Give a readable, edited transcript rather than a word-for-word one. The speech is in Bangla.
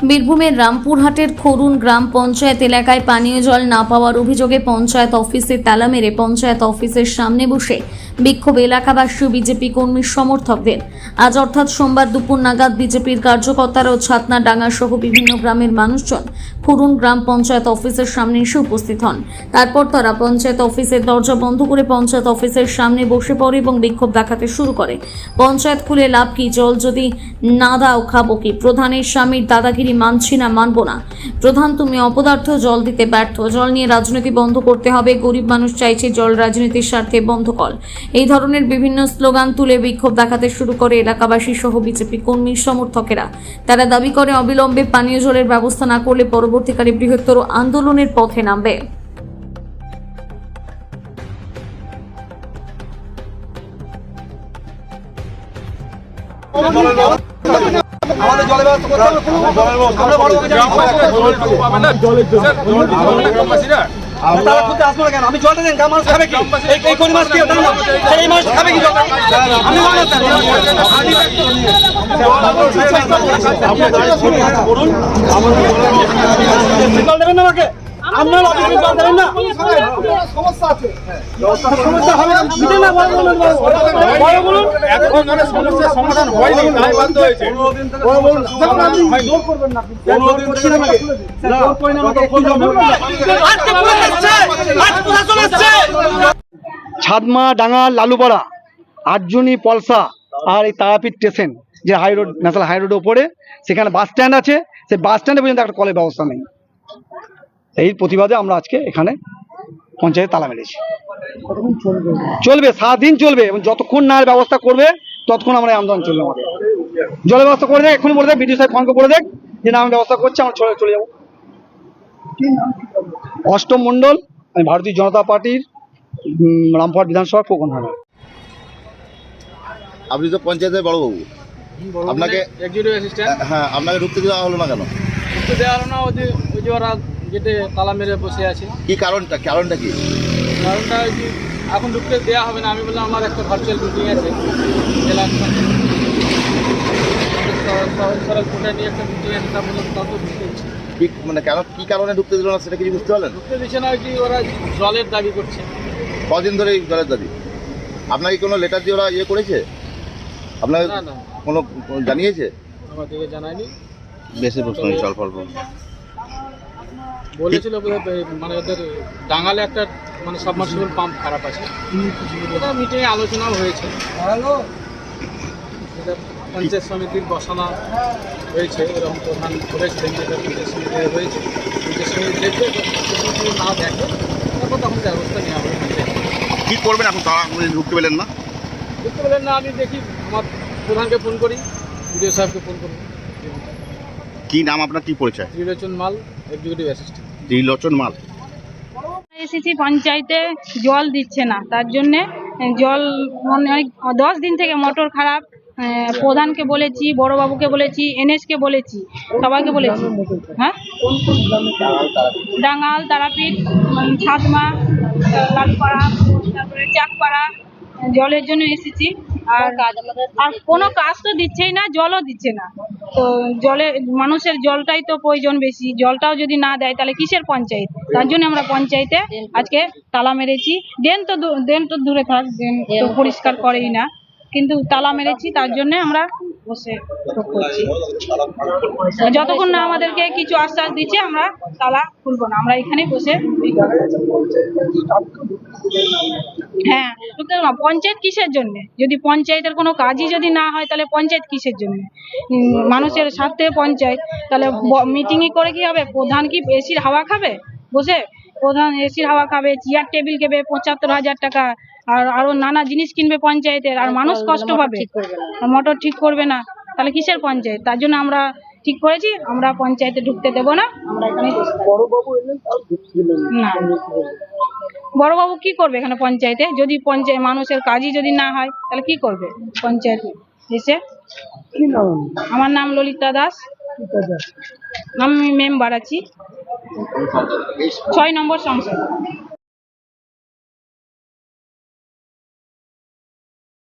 বীরভূমের রামপুরহাটের খরুন গ্রাম পঞ্চায়েত এলাকায় পানীয় জল না পাওয়ার অভিযোগে পঞ্চায়েত অফিসে তালা মেরে পঞ্চায়েত অফিসের সামনে বসে বিক্ষোভ এলাকাবাসী বিজেপি কর্মী সমর্থকদের। আজ অর্থাৎ সোমবার দুপুর নাগাদ বিজেপির কার্যকর্তারা ও ছাতনা-ডাঙ্গা সহ বিভিন্ন গ্রামের মানুষজন খরুন গ্রাম পঞ্চায়েত অফিসের সামনে এসে উপস্থিত হন। তারপর তারা পঞ্চায়েত অফিসের দরজা বন্ধ করে পঞ্চায়েত অফিসের সামনে বসে পড়ে এবং বিক্ষোভ দেখাতে শুরু করে। পঞ্চায়েত খুলে লাভ কি, জল যদি না দাও খাবো কি? প্রধানের স্বামীর দাদাগিরি মানছি না, মানবো না। প্রধান তুমি অপদার্থ, জল দিতে ব্যর্থ। জল নিয়ে রাজনীতি বন্ধ করতে হবে, গরিব মানুষ চাইছে জল রাজনীতির স্বার্থে বন্ধ কর। এই ধরনের বিভিন্ন স্লোগান তুলে বিক্ষোভ দেখাতে শুরু করে এলাকাবাসী সহ বিজেপি কর্মী সমর্থকেরা। তারা দাবি করে অবিলম্বে পানীয় জলের ব্যবস্থা না করলে পরবর্তীকালে বৃহত্তর আন্দোলনের পথে নামবে। আমাদের জলের ব্যবস্থা করতে হবে। আমরা বড় তারা খুঁজতে আসবো না কেন? আমি জলটা দেন, মানুষ খাবে কি? এই কোন মাছ দিয়ে এই মাছ খাবে কি? আমি মানুষ জল দেবেন না আমাকে? আপনার অফিসে জল দেবেন না? সমস্যা আছে, সমস্যা হবে না। মিটে না, বড় বলুন, বড় বলুন। এখন মানে সমস্যার সমাধান হয়নি, তাই বন্ধ হয়েছে। বড় বলুন, ভাই জোর করবেন না। কোনোদিন ছিল না, জোর করেন আমাকে। ছাদমা, ডাঙ্গা, লালুপাড়া, আটজনি, পলসা আর এই তারাপীঠ স্টেশন যে হাই রোড, ন্যাশনাল হাই রোডের উপরে, সেখানে বাস স্ট্যান্ড আছে। সেই বাস স্ট্যান্ডে পর্যন্ত একটা কলের ব্যবস্থা নেই। এই প্রতিবাদে আমরা আজকে এখানে পঞ্চায়েতে তালা মেরেছি। চলবে, সারাদিন চলবে, এবং যতক্ষণ না ব্যবস্থা করবে ততক্ষণ আমরা আন্দোলন চলবে। আমাদের জলের ব্যবস্থা করে দেখ, এক্ষুনি বলে দেখ, বিডিও সাহেব ফোন করে দেখ যে না আমি ব্যবস্থা করছি, আমরা চলে যাবো। অষ্টম মণ্ডল, আমি ভারতীয় জনতা পার্টির রামপুরহাট বিধানসভা প্রকরণ হয়। আপনি তো পঞ্চায়েতের বড়বাবু, আপনাকে হ্যাঁ, আপনাকে ঢুকতে দেওয়া হলো না কেন? ঢুকতে দেওয়া হলো না, ওই যে ওরা গেটে তালা মেরে বসে আছে। কি কারণটা কি? কারণটা ওই যে এখন ঢুকতে দেওয়া হবে না। আমি বললাম আমার একটা ভার্চুয়াল মিটিং আছে জেলা কোটা নিয়ে একটা মিটিং আছে, তা বললাম তত ঢুকতে দিচ্ছে। কি মানে কেন, কি কারণে ঢুকতে দিল না সেটা কি বুঝতে পারলেন? ঢুকতে দিচ্ছে না, ওই যে ওরা জলের দাবি করছে। কদিন ধরে এই জলের দাবি? আপনাকে কোনো লেটার দিয়ে ওরা ইয়ে করেছে? আপনাকে না কোনো জানিয়েছে? আমাদেরকে জানায়নি। বেশি প্রশ্ন জল ফল বলেছিল মানে ওদের ডাঙ্গালে একটা মানে সাবমার্সিবল পাম্প খারাপ আছে, ওটা মিটিংয়ে আলোচনাও হয়েছে। এটা পঞ্চায়েত সমিতির বসানো হয়েছে, এরকম প্রধান বলেছিলেন যেটা পঞ্চায়েত সমিতি হয়েছে। পঞ্চায়েত সমিতি দেখবে, না দেখে তারপর তখন ব্যবস্থা নেওয়া হবে। কি করবেন এখন? তারা ঢুকতে পেলেন না? বুঝতে পারলেন না? আমি দেখি আমার প্রধানকে ফোন করি, বিডিও সাহেবকে ফোন করি। কি নাম আপনার, কি পরিচয়? ত্রিলোচন মাল, এক্সিকিউটিভ অ্যাসিস্ট্যান্ট। ত্রিলোচন মাল। এসেছি, পঞ্চায়েতে জল দিচ্ছে না, তার জন্যে জল অনেক 10 দিন থেকে মোটর খারাপ। প্রধানকে বলেছি, বড়বাবুকে বলেছি, এনএসকে বলেছি, সবাইকে বলেছি। হ্যাঁ, ডাঙ্গাল, তারাপীঠ, ছাদমা, লালপাড়া, তারপরে চাকপাড়া জলের জন্য এসেছি। আর কোনো কাজ তো দিচ্ছেই না, জলও দিচ্ছে না। তো জলে মানুষের জলটাই তো প্রয়োজন বেশি, জলটাও যদি না দেয় তাহলে কিসের পঞ্চায়েত? তার জন্য আমরা পঞ্চায়েতে আজকে তালা মেরেছি। ড্রেন তো দূরে থাক, ড্রেন তো পরিষ্কার করেই না, কিন্তু তালা মেরেছি। তার জন্য আমরা বসে করছি, যতক্ষণ না আমাদেরকে কিছু আশ্বাস দিচ্ছে আমরা তালা খুলবো না। আমরা এখানে বসে, হ্যাঁ, পঞ্চায়েত কিসের জন্য? যদি পঞ্চায়েতের কোনো কাজই যদি না হয় তাহলে পঞ্চায়েত কিসের জন্য? মানুষের স্বার্থে পঞ্চায়েত। তাহলে মিটিংই করে কি হবে? প্রধান কি এসির হাওয়া খাবে বসে? প্রধান এসির হাওয়া খাবে, চেয়ার টেবিল কেবে 75,000 টাকা, আর আরো নানা জিনিস কিনবে পঞ্চায়েতের, আর মানুষ কষ্ট পাবে, মোটর ঠিক করবে না, তাহলে কিসের পঞ্চায়েত? তার জন্য আমরা ঠিক করেছি আমরা পঞ্চায়েতে ঢুকতে দেব না। আমরা এখানে না, বড়বাবু কি করবে এখানে পঞ্চায়েতে? যদি পঞ্চায়েত মানুষের কাজই যদি না হয় তাহলে কি করবে পঞ্চায়েত এসে? আমার নাম ললিতা দাস, আমি মেম্বার আছি 6 নম্বর সংসদ।